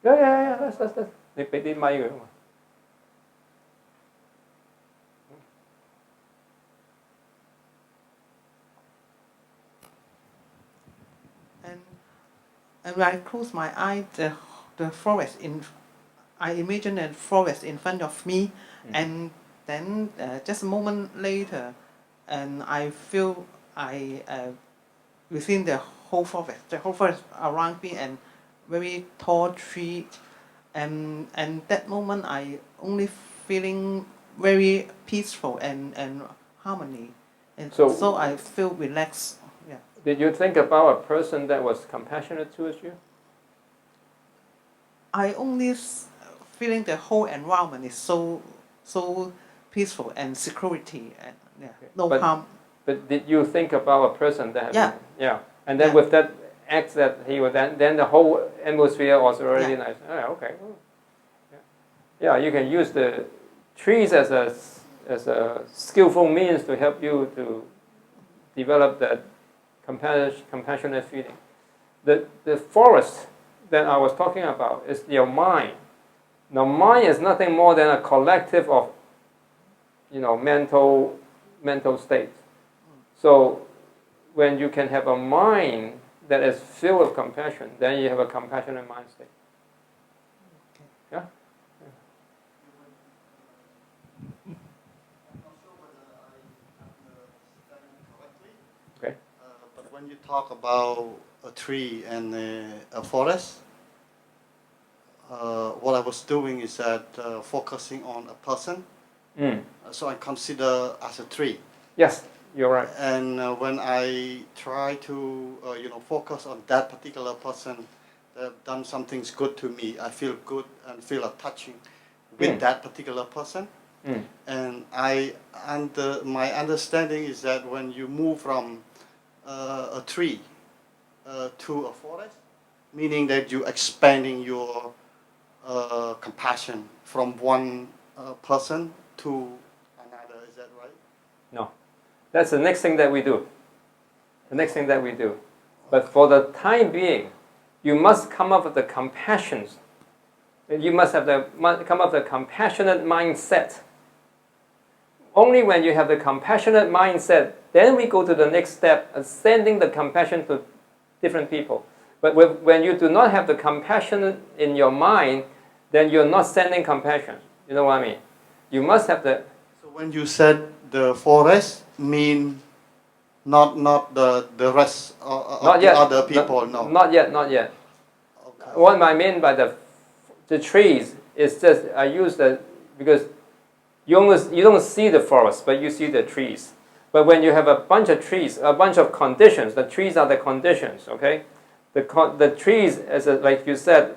Yeah. That's. 你俾啲咪佢啊嘛。
And when I close my eye, the forest I imagine the forest in front of me, and then just a moment later, and I feel within the whole forest around me, and very tall tree, and that moment I only feeling very peaceful and harmony, and so I feel relaxed. Yeah.
Did you think about a person that was compassionate towards you?
I only feeling the whole environment is so peaceful and security and no harm.
But did you think about a person that?
Yeah.
And then with that act that he would then the whole atmosphere was already nice. Oh, okay. Yeah, you can use the trees as a skillful means to help you to develop that compassionate feeling. The forest that I was talking about is your mind. Now, mind is nothing more than a collective of, mental states. So, when you can have a mind that is filled with compassion, then you have a compassionate mind state. Yeah. Okay.
But when you talk about a tree and a forest, what I was doing is that focusing on a person. So I consider as a tree.
Yes, you're right.
And when I try to focus on that particular person that have done something good to me, I feel good and feel a touching with that particular person. And my understanding is that when you move from a tree to a forest, meaning that you're expanding your compassion from one person to another. Is that right?
No. That's the next thing that we do. But for the time being, you must come up with the compassions. You must come up with a compassionate mindset. Only when you have the compassionate mindset, then we go to the next step, sending the compassion to different people. But when you do not have the compassion in your mind, then you're not sending compassion. You know what I mean? You must have the...
So when you said the forest, mean not the rest of
Not
the
yet.
other people, no.
Not yet, not yet.
Okay.
What I mean by the trees is just, I use the, because you don't see the forest, but you see the trees. But when you have a bunch of trees, a bunch of conditions, the trees are the conditions, okay? The trees, like you said,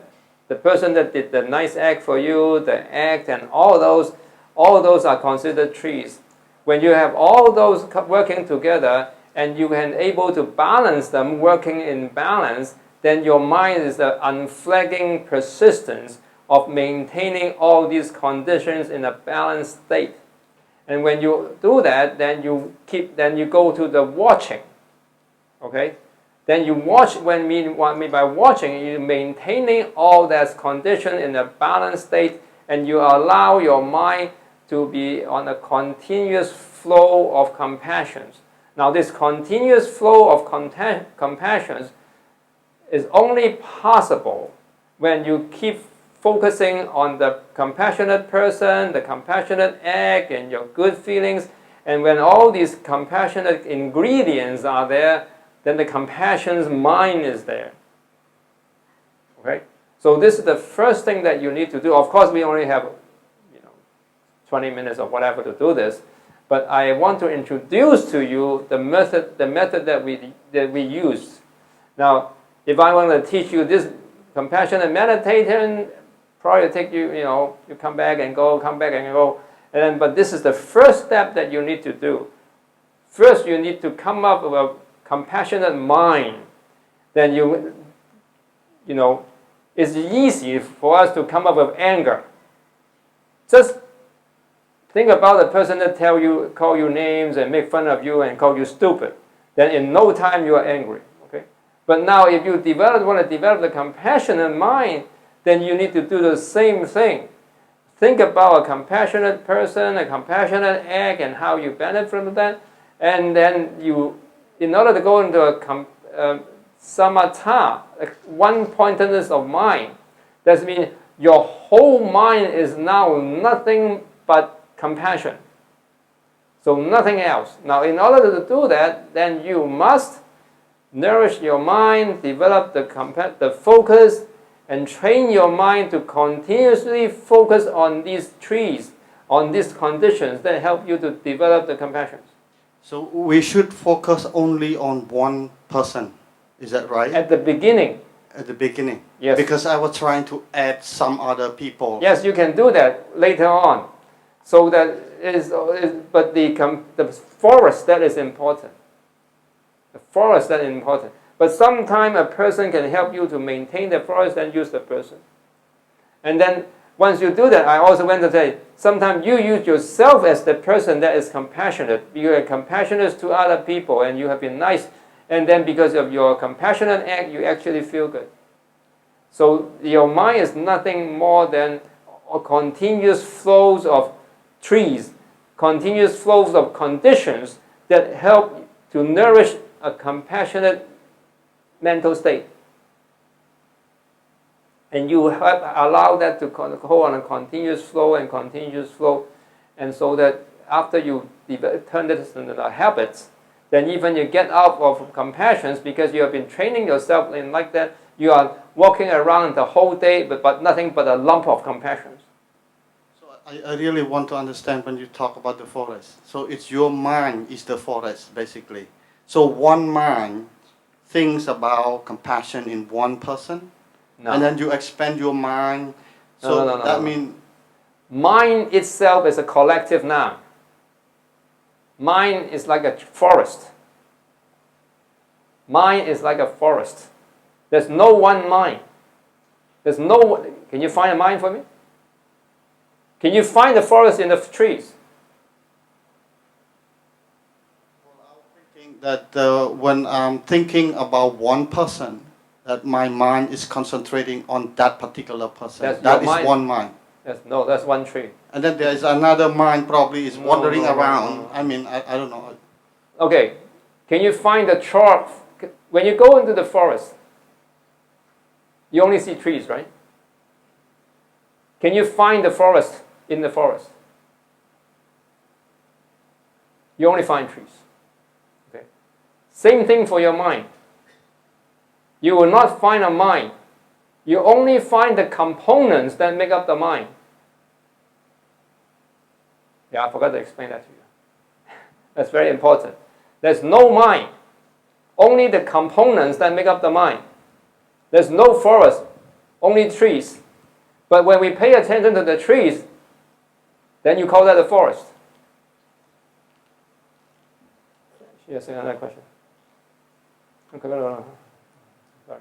the person that did the nice act for you, the act, and all those are considered trees. When you have all those working together and you can able to balance them, working in balance, then your mind is the unflagging persistence of maintaining all these conditions in a balanced state. And when you do that, then you go to the watching, okay? Then you watch, what I mean by watching, you're maintaining all that condition in a balanced state, and you allow your mind to be on a continuous flow of compassions. Now this continuous flow of compassions is only possible when you keep focusing on the compassionate person, the compassionate act, and your good feelings. And when all these compassionate ingredients are there, then the compassion's mind is there. Okay? So this is the first thing that you need to do. Of course, we only have 20 minutes or whatever to do this, but I want to introduce to you the method that we use. Now, if I want to teach you this compassionate meditation, probably take you, you come back and go, and then, but this is the first step that you need to do. First, you need to come up with a compassionate mind. Then it's easy for us to come up with anger. Just think about the person that call you names and make fun of you and call you stupid. Then in no time you are angry. Okay? But now if you want to develop the compassionate mind, then you need to do the same thing. Think about a compassionate person, a compassionate act, and how you benefit from that. And then in order to go into a samatha, one-pointedness of mind, that means your whole mind is now nothing but compassion. So nothing else. Now, in order to do that, then you must nourish your mind, develop the focus, and train your mind to continuously focus on these trees, on these conditions that help you to develop the compassion.
So we should focus only on one person. Is that right?
At the beginning.
At the beginning?
Yes.
Because I was trying to add some other people.
Yes, you can do that later on. So that but the forest, that is important. The forest, that is important. But sometimes a person can help you to maintain the forest and use the person. And then once you do that, I also want to say, sometimes you use yourself as the person that is compassionate. You are compassionate to other people and you have been nice. And then because of your compassionate act, you actually feel good. So your mind is nothing more than a continuous flows of trees, continuous flows of conditions that help to nourish a compassionate mental state. And you allow that to go on a continuous flow, and so that after you turn this into the habits, then even you get out of compassion because you have been training yourself in like that, you are walking around the whole day but nothing but a lump of compassion.
So I really want to understand when you talk about the forest. So it's your mind is the forest, basically. So one mind thinks about compassion in one person,
No.
and then you expand your mind. So that means
mind itself is a collective noun. Mind is like a forest. Mind is like a forest. There's no one mind. There's no. Can you find a mind for me? Can you find the forest in the trees?
that when I'm thinking about one person, that my mind is concentrating on that particular person. That is one mind.
No, that's one tree.
And then there is another mind probably is wandering around. No. I mean, I don't know.
Okay, can you find the chart? When you go into the forest, You only see trees, right? Can you find the forest in the forest? You only find trees. Okay. Same thing for your mind. You will not find a mind. You only find the components that make up the mind. Yeah, I forgot to explain that to you. That's very important. There's no mind. Only the components that make up the mind. There's no forest, only trees. But when we pay attention to the trees, then you call that a forest. Yes, another question. Okay, no. Sorry.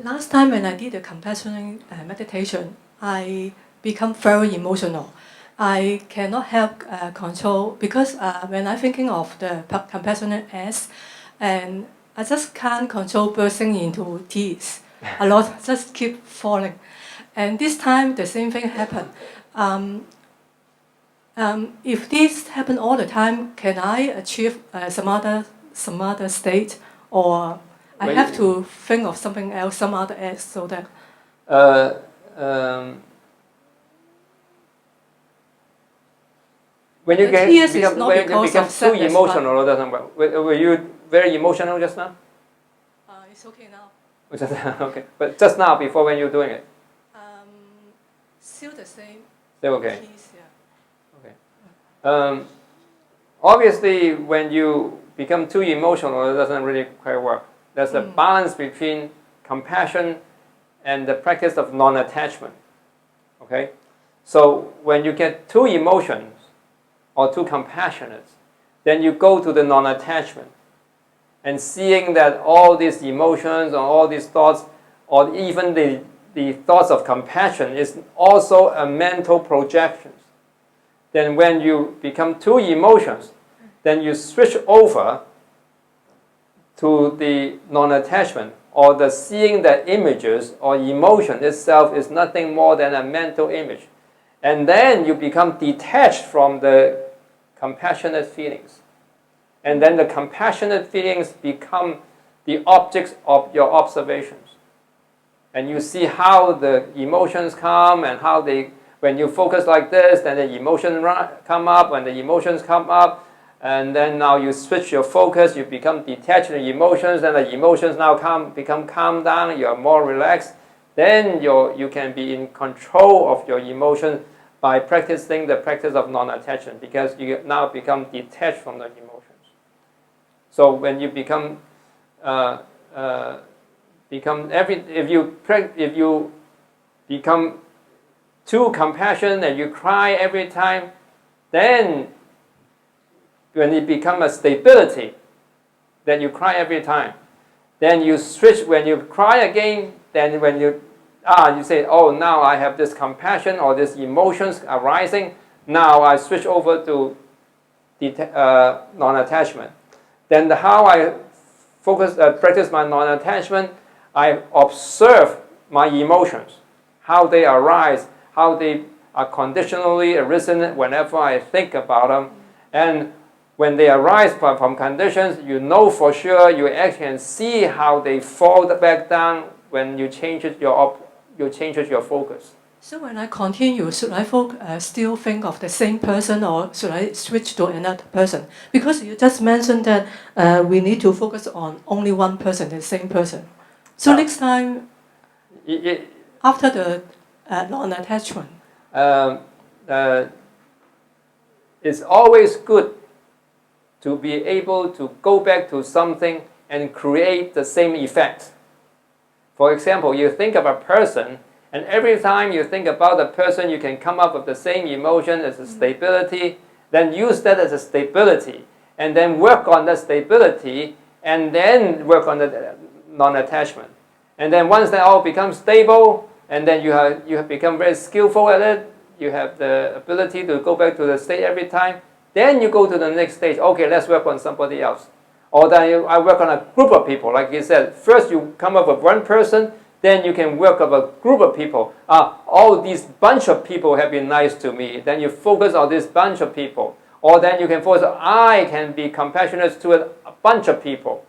Last time when I did a compassion meditation, I become very emotional. I cannot help control because when I'm thinking of the compassionate S, and I just can't control bursting into tears. A lot just keep falling. And this time the same thing happened. If this happen all the time, can I achieve some other state, or I have to think of something else, some other S, so that.
When you become too
sadness,
emotional, or doesn't work. Were you very emotional just now?
It's okay now.
Okay, but just now, before when you were doing it?
Still the same.
Still okay.
Peace, yeah.
Okay. Obviously, when you become too emotional, it doesn't really quite work. There's a balance between compassion and the practice of non-attachment. Okay? So when you get too emotions or too compassionate, then you go to the non-attachment. And seeing that all these emotions or all these thoughts, or even the thoughts of compassion, is also a mental projection. Then when you become too emotions, then you switch over to the non-attachment, or the seeing that images or emotion itself is nothing more than a mental image. And then you become detached from the compassionate feelings. And then the compassionate feelings become the objects of your observations. And you see how the emotions come, and how they, when you focus like this, then the emotions come up. When the emotions come up, and then now you switch your focus, you become detached from the emotions, and the emotions now become calm down, you are more relaxed. Then you can be in control of your emotions by practicing the practice of non-attachment, because you now become detached from the emotions. So when you if you become too compassionate and you cry every time, then when it becomes a stability, then you cry every time. Then you switch, when you cry again, then when you say, oh, now I have this compassion or these emotions arising, now I switch over to non-attachment. Then how I practice my non-attachment, I observe my emotions, how they arise, how they are conditionally arisen whenever I think about them. And when they arise from conditions, you know for sure, you actually can see how they fall back down when you change your focus.
So when I continue, should I still think of the same person, or should I switch to another person? Because you just mentioned that we need to focus on only one person, the same person. So next time, after the non-attachment.
It's always good to be able to go back to something and create the same effect. For example, you think of a person, and every time you think about the person, you can come up with the same emotion as a stability, then use that as a stability, and then work on that stability, and then work on the non-attachment. And then once that all becomes stable, and then you have become very skillful at it, you have the ability to go back to the state every time, then you go to the next stage. Okay, let's work on somebody else. Or then I work on a group of people. Like you said, first you come up with one person, then you can work with a group of people. All these bunch of people have been nice to me. Then you focus on this bunch of people. Or then you can focus on, I can be compassionate to a bunch of people.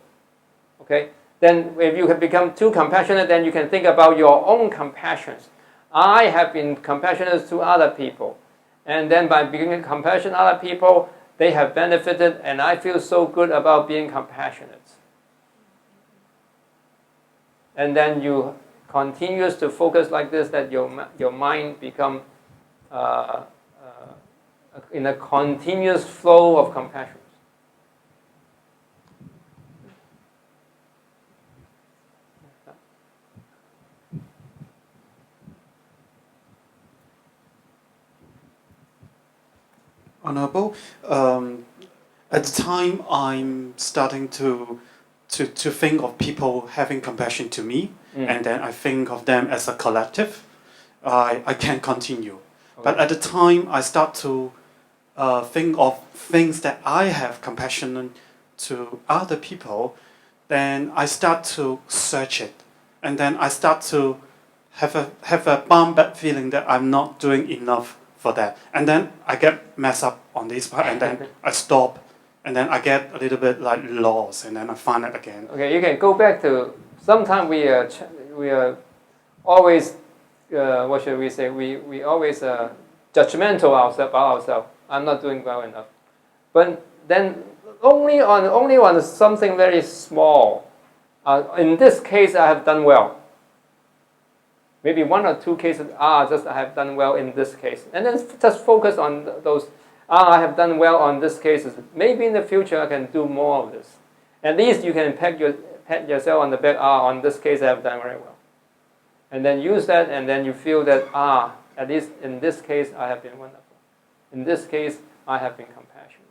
Okay? Then if you have become too compassionate, then you can think about your own compassions. I have been compassionate to other people. And then by being compassionate to other people, they have benefited, and I feel so good about being compassionate. And then you continue to focus like this, that your mind become in a continuous flow of compassion.
Honorable, at the time I'm starting to think of people having compassion to me, and then I think of them as a collective, I can continue. Okay. But at the time I start to think of things that I have compassion to other people, then I start to search it, and then I start to have a bad feeling that I'm not doing enough for that, and then I get messed up on this part, and then I stop, and then I get a little bit like lost, and then I find it again.
Okay, you can go back to, sometimes we are always, what should we say, we always judgmental about ourselves. I'm not doing well enough. But then only on something very small. In this case, I have done well. Maybe 1 or 2 cases, just I have done well in this case. And then just focus on those, I have done well on this cases. Maybe in the future I can do more of this. At least you can pat yourself on the back, on this case I have done very well. And then use that, and then you feel that, at least in this case I have been wonderful. In this case, I have been compassionate.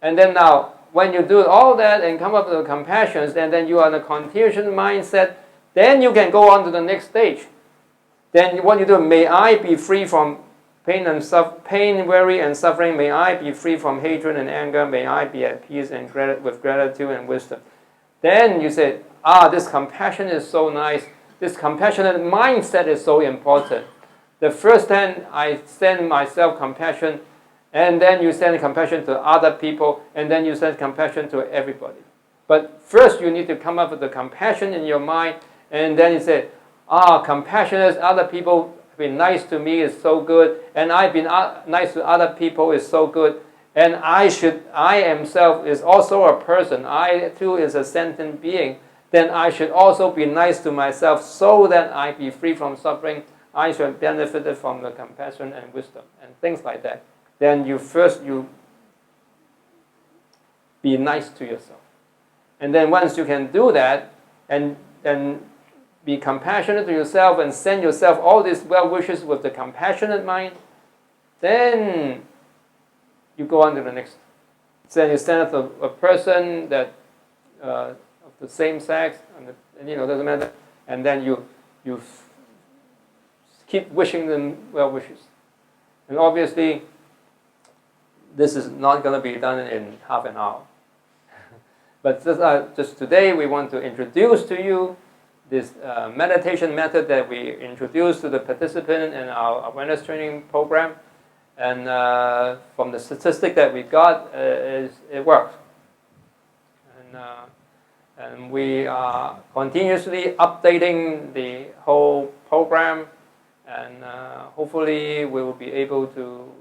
And then now, when you do all that and come up with the compassions, and then you are in a contagion mindset, then you can go on to the next stage. Then what you do, may I be free from pain, worry, and suffering. May I be free from hatred and anger. May I be at peace and with gratitude and wisdom. Then you say, this compassion is so nice. This compassionate mindset is so important. The first time I send myself compassion, and then you send compassion to other people, and then you send compassion to everybody. But first you need to come up with the compassion in your mind, and then you say, compassionate other people have been nice to me is so good, and I've been nice to other people is so good, and I myself is also a person. I too is a sentient being. Then I should also be nice to myself so that I be free from suffering. I should benefit from the compassion and wisdom and things like that. Then you be nice to yourself. And then once you can do that, and then be compassionate to yourself and send yourself all these well wishes with the compassionate mind, then you go on to the next. Then you stand up to a person that of the same sex, and doesn't matter, and then you keep wishing them well wishes. And obviously, this is not going to be done in half an hour. But just today, we want to introduce to you this meditation method that we introduced to the participant in our awareness training program. And from the statistic that we got, it works. And we are continuously updating the whole program. And hopefully we will be able to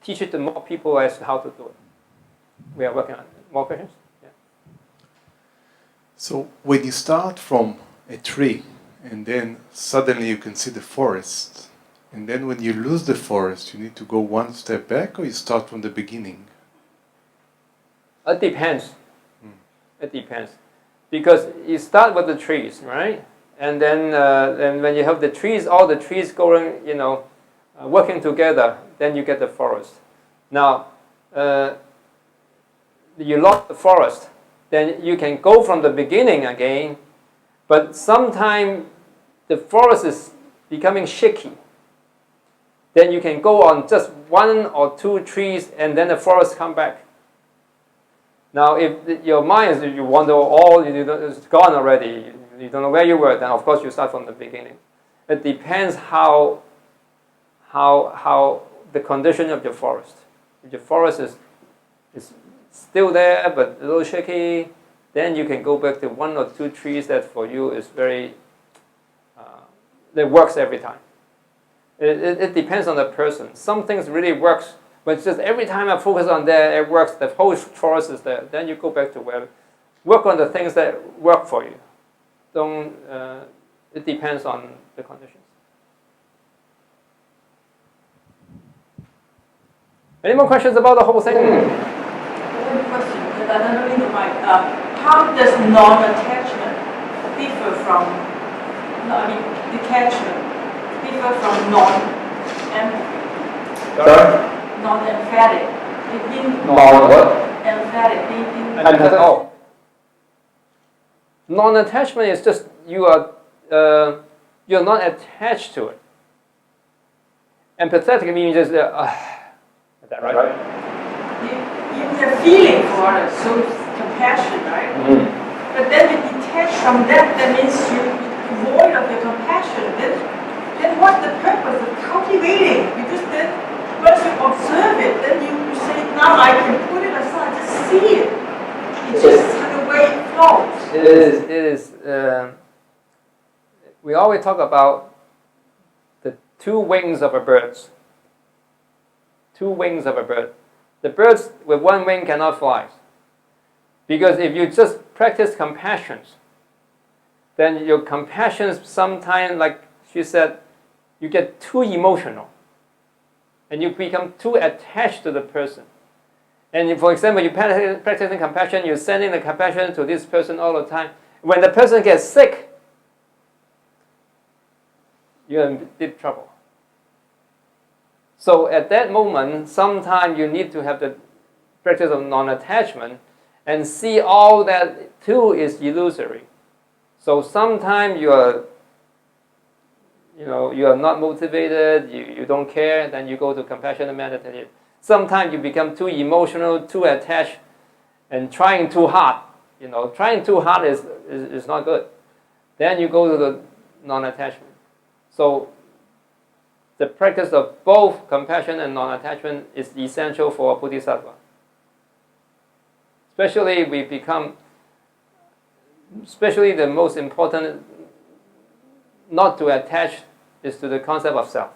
teach it to more people as to how to do it. We are working on it. More questions? Yeah.
So when you start from a tree and then suddenly you can see the forest, and then when you lose the forest, you need to go one step back, or you start from the beginning?
It depends. It depends. Because you start with the trees, right? And then when you have the trees, all the trees going, working together, then you get the forest. Now, you lost the forest, then you can go from the beginning again, but sometimes the forest is becoming shaky. Then you can go on just 1 or 2 trees, and then the forest come back. Now, if your mind is, you wander it's gone already, you don't know where you were, then of course you start from the beginning. It depends how the condition of your forest. If the forest is still there but a little shaky, then you can go back to 1 or 2 trees that for you is very, that works every time. It depends on the person. Some things really works, but it's just every time I focus on that, it works, the whole forest is there. Then you go back to where, work on the things that work for you. Don't, it depends on the conditions. Any more questions about the whole thing?
I have a question, but I don't really know why. How does non-attachment differ from, detachment differ from non-empathy?
Sorry?
Non-emphatic. It means
Non-what?
emphatic.
Oh. Non-attachment is just you're not attached to it. Empathetic means just, is that right?
You have feeling for others, so it's compassion, right?
Mm-hmm.
But then you detach from that, that means you're void of your compassion. Then what's the purpose of cultivating? Because then once you observe it, then you say, now I can put it aside, just see it. It's just the way it flows.
It is. We always talk about the 2 wings of a bird. 2 wings of a bird. The birds with 1 wing cannot fly. Because if you just practice compassion, then your compassion sometimes, like she said, you get too emotional. And you become too attached to the person. And for example, you practicing compassion, you're sending the compassion to this person all the time. When the person gets sick, you're in deep trouble. So at that moment, sometimes you need to have the practice of non-attachment and see all that too is illusory. So sometimes you are not motivated, you don't care, then you go to compassion and meditate. Sometimes you become too emotional, too attached, and trying too hard. Trying too hard is not good. Then you go to the non-attachment. So the practice of both compassion and non-attachment is essential for a bodhisattva. Especially the most important, not to attach, is to the concept of self.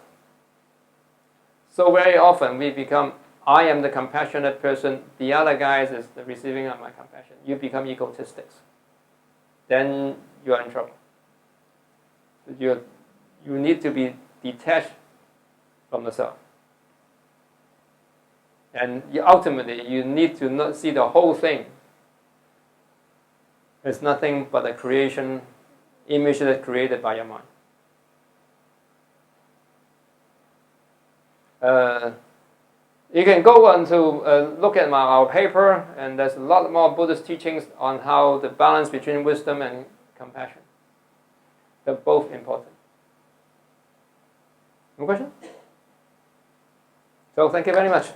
So very often we become, I am the compassionate person, the other guy is the receiving of my compassion. You become egotistic. Then you are in trouble. You need to be detached from the self. And ultimately, you need to not see the whole thing. It's nothing but a creation, image that's created by your mind. You can go on to look at our paper, and there's a lot more Buddhist teachings on how the balance between wisdom and compassion. They're both important. No question? So thank you very much.